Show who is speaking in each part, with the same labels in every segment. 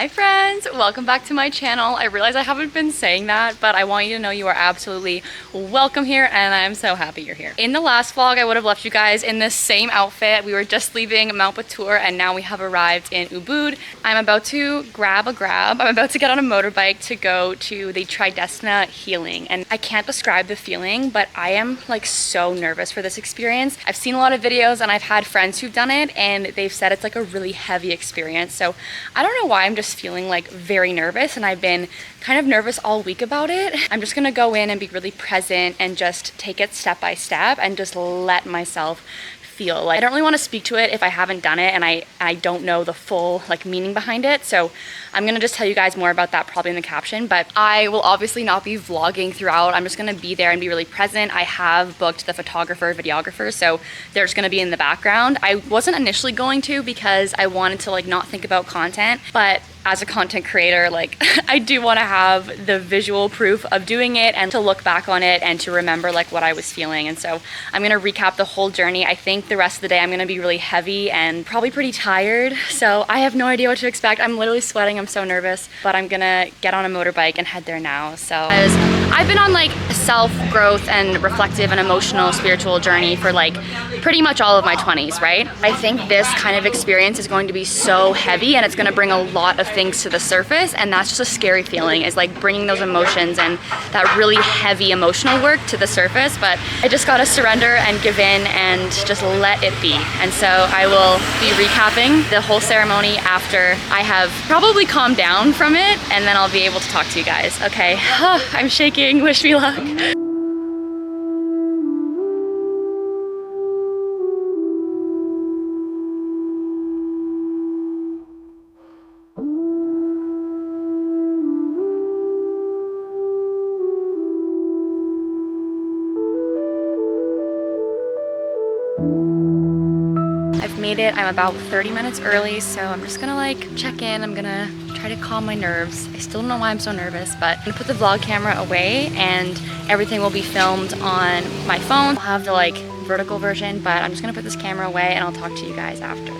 Speaker 1: Hi friends, welcome back to my channel. I realize I haven't been saying that, but I want you to know you are absolutely welcome here and I'm so happy you're here. In the last vlog, I would have left you guys in this same outfit. We were just leaving Mount Batur and now we have arrived in Ubud. I'm about to grab a grab. I'm about to get on a motorbike to go to the Tri Desna Healing, and I can't describe the feeling, but I am like so nervous for this experience. I've seen a lot of videos and I've had friends who've done it and they've said it's like a really heavy experience. So I don't know why I'm just feeling like very nervous, and I've been kind of nervous all week about it. I'm just gonna go in and be really present and just take it step by step and just let myself feel. Like, I don't really want to speak to it if I haven't done it and I don't know the full like meaning behind it. So I'm gonna just tell you guys more about that probably in the caption, but I will obviously not be vlogging throughout. I'm just gonna be there and be really present. I have booked the photographer, videographer, so they're just gonna be in the background. I wasn't initially going to because I wanted to like not think about content, but as a content creator, like I do want to have the visual proof of doing it and to look back on it and to remember like what I was feeling. And so I'm gonna recap the whole journey. I think the rest of the day I'm gonna be really heavy and probably pretty tired. So I have no idea what to expect. I'm literally sweating, I'm so nervous, but I'm gonna get on a motorbike and head there now. So I've been on like a self-growth and reflective and emotional spiritual journey for like pretty much all of my 20s, right? I think this kind of experience is going to be so heavy and it's gonna bring a lot of things to the surface, and that's just a scary feeling, is like bringing those emotions and that really heavy emotional work to the surface. But I just gotta surrender and give in and just let it be. And so I will be recapping the whole ceremony after I have probably calmed down from it, and then I'll be able to talk to you guys. Okay, I'm shaking, wish me luck. I've made it. I'm about 30 minutes early, so I'm just gonna like check in. I'm gonna try to calm my nerves. I still don't know why I'm so nervous, but I'm gonna put the vlog camera away and everything will be filmed on my phone. I'll have the like vertical version, but I'm just gonna put this camera away and I'll talk to you guys after.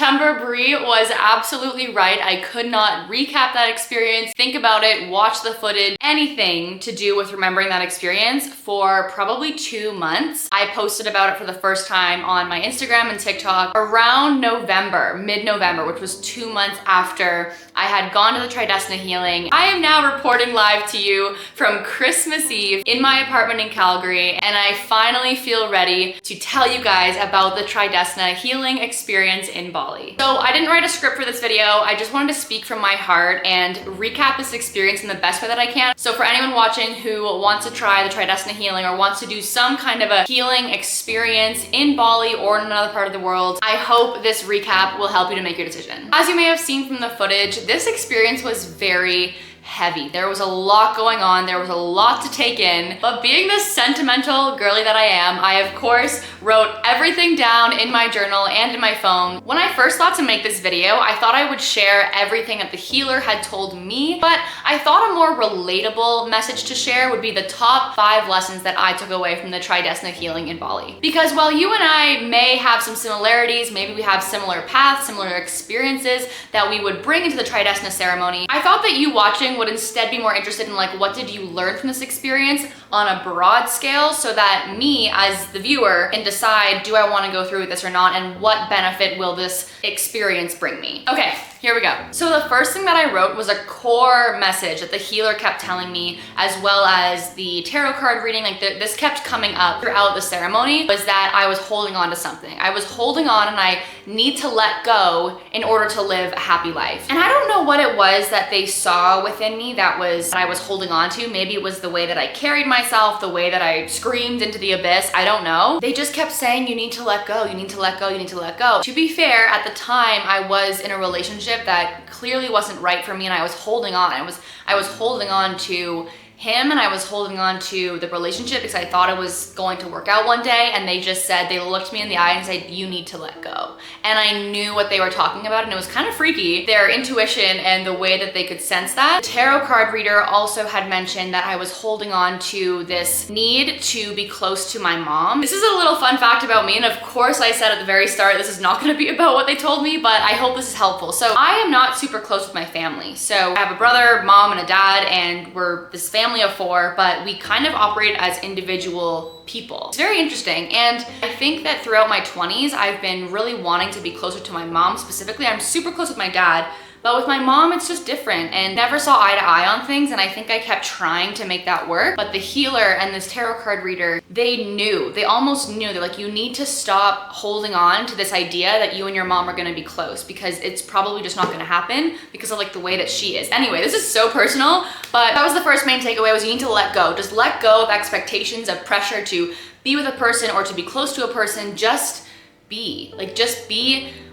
Speaker 1: September, Brie was absolutely right. I could not recap that experience, think about it, watch the footage, anything to do with remembering that experience for probably 2 months. I posted about it for the first time on my Instagram and TikTok around November, mid-November, which was 2 months after I had gone to the Tri Desna Healing. I am now reporting live to you from Christmas Eve in my apartment in Calgary, and I finally feel ready to tell you guys about the Tri Desna Healing experience in Bali. So I didn't write a script for this video. I just wanted to speak from my heart and recap this experience in the best way that I can. So for anyone watching who wants to try the Tri Desna Healing or wants to do some kind of a healing experience in Bali or in another part of the world, I hope this recap will help you to make your decision. As you may have seen from the footage, this experience was very heavy. There was a lot going on. There was a lot to take in. But being the sentimental girly that I am, I of course wrote everything down in my journal and in my phone. When I first thought to make this video, I thought I would share everything that the healer had told me, but I thought a more relatable message to share would be the top 5 lessons that I took away from the Tri Desna Healing in Bali. Because while you and I may have some similarities, maybe we have similar paths, similar experiences that we would bring into the Tri Desna ceremony, I thought that you watching would instead be more interested in like, what did you learn from this experience on a broad scale, so that me as the viewer can decide, do I want to go through with this or not, and what benefit will this experience bring me? Okay, here we go. So the first thing that I wrote was a core message that the healer kept telling me, as well as the tarot card reading, like this kept coming up throughout the ceremony, was that I was holding on to something. I was holding on, and I need to let go in order to live a happy life. And I don't know what it was that they saw within me that I was holding on to. Maybe it was the way that I carried myself, the way that I screamed into the abyss. I don't know. They just kept saying, you need to let go, you need to let go, you need to let go. To be fair, at the time I was in a relationship that clearly wasn't right for me, and I was holding on. I was holding on to him, and I was holding on to the relationship because I thought it was going to work out one day, and they just said, they looked me in the eye and said, you need to let go. And I knew what they were talking about, and it was kind of freaky, their intuition and the way that they could sense that. The tarot card reader also had mentioned that I was holding on to this need to be close to my mom. This is a little fun fact about me, and of course I said at the very start, this is not going to be about what they told me, but I hope this is helpful. So I am not super close with my family. So I have a brother, mom, and a dad, and we're this family of 4, but we kind of operate as individual people. It's very interesting, and I think that throughout my 20s, I've been really wanting to be closer to my mom specifically. I'm super close with my dad, but with my mom, it's just different, and never saw eye to eye on things, and I think I kept trying to make that work. But the healer and this tarot card reader, they almost knew. They're like, you need to stop holding on to this idea that you and your mom are gonna be close, because it's probably just not gonna happen because of like the way that she is. Anyway, this is so personal, but that was the first main takeaway, was you need to let go. Just let go of expectations, of pressure to be with a person or to be close to a person. Just be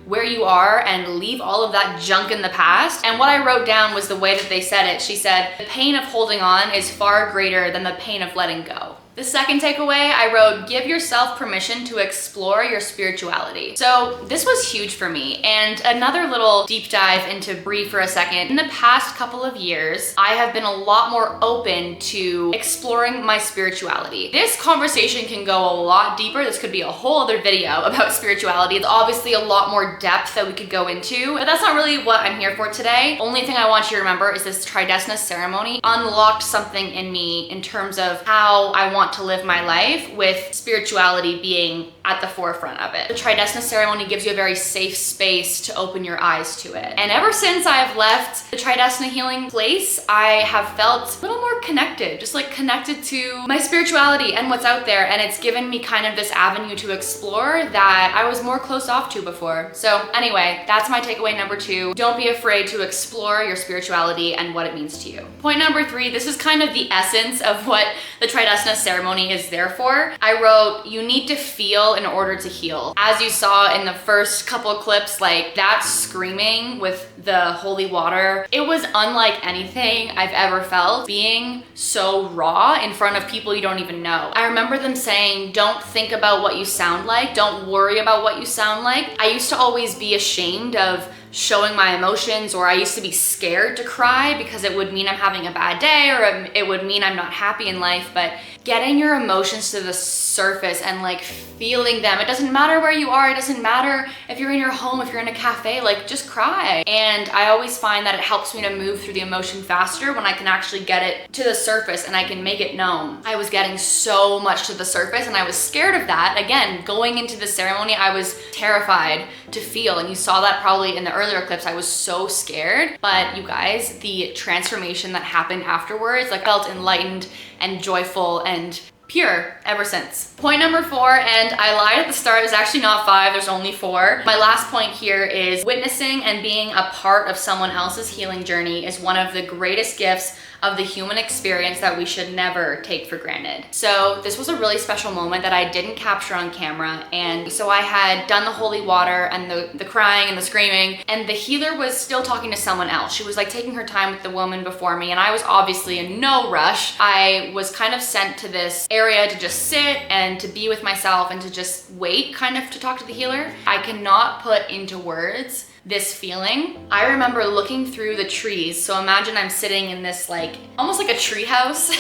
Speaker 1: where you are and leave all of that junk in the past. And what I wrote down was the way that they said it. She said, the pain of holding on is far greater than the pain of letting go. The second takeaway, I wrote, give yourself permission to explore your spirituality. So this was huge for me. And another little deep dive into Brie for a second. In the past couple of years, I have been a lot more open to exploring my spirituality. This conversation can go a lot deeper. This could be a whole other video about spirituality. It's obviously a lot more depth that we could go into, but that's not really what I'm here for today. Only thing I want you to remember is this Tri Desna ceremony unlocked something in me in terms of how I want to live my life, with spirituality being at the forefront of it. The Tri Desna ceremony gives you a very safe space to open your eyes to it. And ever since I've left the Tri Desna healing place, I have felt a little more connected, just like connected to my spirituality and what's out there. And it's given me kind of this avenue to explore that I was more closed off to before. So anyway, that's my takeaway number 2. Don't be afraid to explore your spirituality and what it means to you. Point number 3, this is kind of the essence of what the Tri Desna ceremony is there for. I wrote, you need to feel in order to heal. As you saw in the first couple of clips, like that screaming with the holy water, it was unlike anything I've ever felt, being so raw in front of people you don't even know. I remember them saying, don't think about what you sound like, don't worry about what you sound like. I used to always be ashamed of showing my emotions, or I used to be scared to cry because it would mean I'm having a bad day, or it would mean I'm not happy in life. But getting your emotions to the surface and like feeling them. It doesn't matter where you are. It doesn't matter if you're in your home, if you're in a cafe, like just cry. And I always find that it helps me to move through the emotion faster when I can actually get it to the surface and I can make it known. I was getting so much to the surface and I was scared of that. Again, going into the ceremony, I was terrified to feel, and you saw that probably in the earlier clips. I was so scared, but you guys, the transformation that happened afterwards, like I felt enlightened and joyful and pure ever since. Point number 4, and I lied at the start, there's actually not 5, there's only 4. My last point here is witnessing and being a part of someone else's healing journey is one of the greatest gifts of the human experience that we should never take for granted. So this was a really special moment that I didn't capture on camera. And so I had done the holy water and the crying and the screaming, and the healer was still talking to someone else. She was like taking her time with the woman before me, and I was obviously in no rush. I was kind of sent to this area to just sit and to be with myself and to just wait, kind of to talk to the healer. I cannot put into words this feeling. I remember looking through the trees. So imagine I'm sitting in this like, almost like a tree house.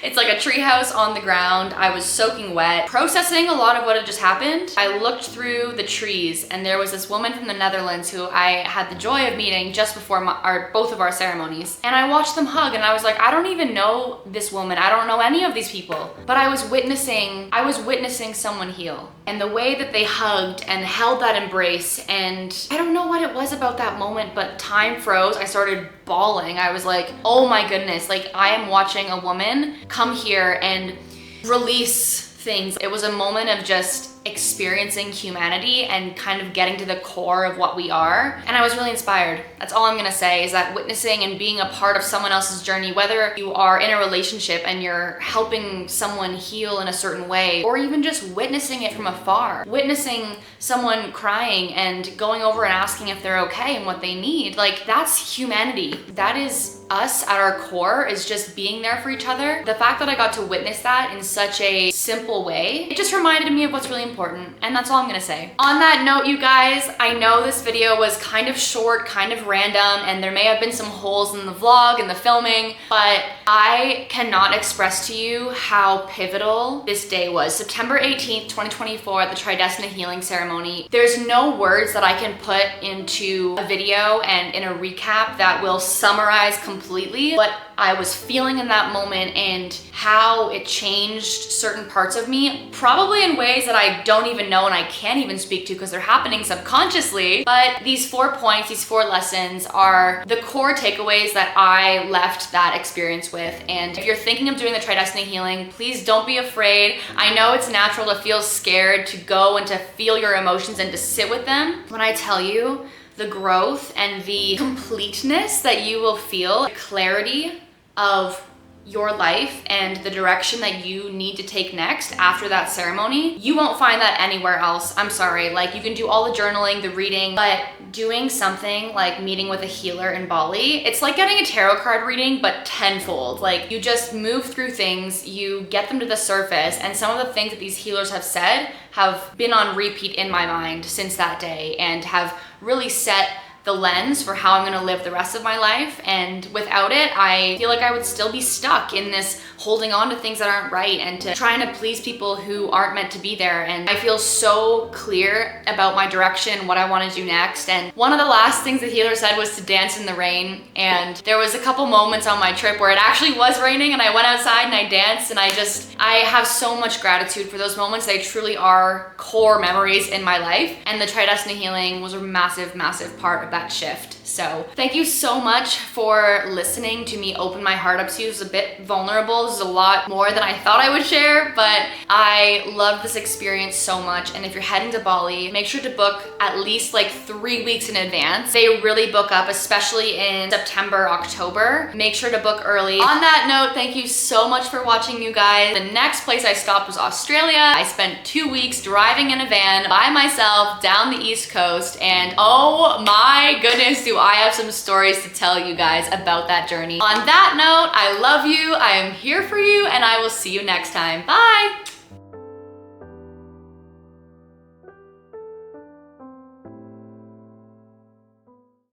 Speaker 1: It's like a tree house on the ground. I was soaking wet, processing a lot of what had just happened. I looked through the trees and there was this woman from the Netherlands who I had the joy of meeting just before both of our ceremonies. And I watched them hug and I was like, I don't even know this woman. I don't know any of these people, but I was witnessing someone heal. And the way that they hugged and held that embrace, and I don't know what it was about that moment, but time froze. I started bawling. I was like, oh my goodness, like I am watching a woman come here and release things. It was a moment of just experiencing humanity and kind of getting to the core of what we are. And I was really inspired. That's all I'm gonna say, is that witnessing and being a part of someone else's journey, whether you are in a relationship and you're helping someone heal in a certain way, or even just witnessing it from afar, witnessing someone crying and going over and asking if they're okay and what they need, like that's humanity. That is us at our core, is just being there for each other. The fact that I got to witness that in such a simple way, it just reminded me of what's really important, and that's all I'm gonna say. On that note, you guys, I know this video was kind of short, kind of random, and there may have been some holes in the vlog and the filming, but I cannot express to you how pivotal this day was. September 18th, 2024 at the Tri Desna Healing Ceremony. There's no words that I can put into a video and in a recap that will summarize completely what I was feeling in that moment and how it changed certain parts of me, probably in ways that I don't even know and I can't even speak to because they're happening subconsciously. But these 4 points, these 4 lessons are the core takeaways that I left that experience with. And if you're thinking of doing the Tri Desna healing, please don't be afraid. I know it's natural to feel scared, to go and to feel your emotions and to sit with them. When I tell you, the growth and the completeness that you will feel, the clarity of your life and the direction that you need to take next after that ceremony, you won't find that anywhere else. I'm sorry, like you can do all the journaling, the reading, but doing something like meeting with a healer in Bali, it's like getting a tarot card reading, but tenfold. Like you just move through things, you get them to the surface, and some of the things that these healers have said have been on repeat in my mind since that day and have really set the lens for how I'm gonna live the rest of my life. And without it, I feel like I would still be stuck in this holding on to things that aren't right and to trying to please people who aren't meant to be there. And I feel so clear about my direction, what I want to do next. And one of the last things the healer said was to dance in the rain. And there was a couple moments on my trip where it actually was raining and I went outside and I danced, and I have so much gratitude for those moments. They truly are core memories in my life. And the Tri Desna healing was a massive, massive part of that shift. So thank you so much for listening to me open my heart up to you. It was a bit vulnerable. This is a lot more than I thought I would share, but I love this experience so much. And if you're heading to Bali, make sure to book at least like 3 weeks in advance. They really book up, especially in September, October. Make sure to book early. On that note, thank you so much for watching, you guys. The next place I stopped was Australia. I spent 2 weeks driving in a van by myself down the East Coast, and oh my goodness, do I have some stories to tell you guys about that journey. On that note, I love you, I am here for you, and I will see you next time. Bye!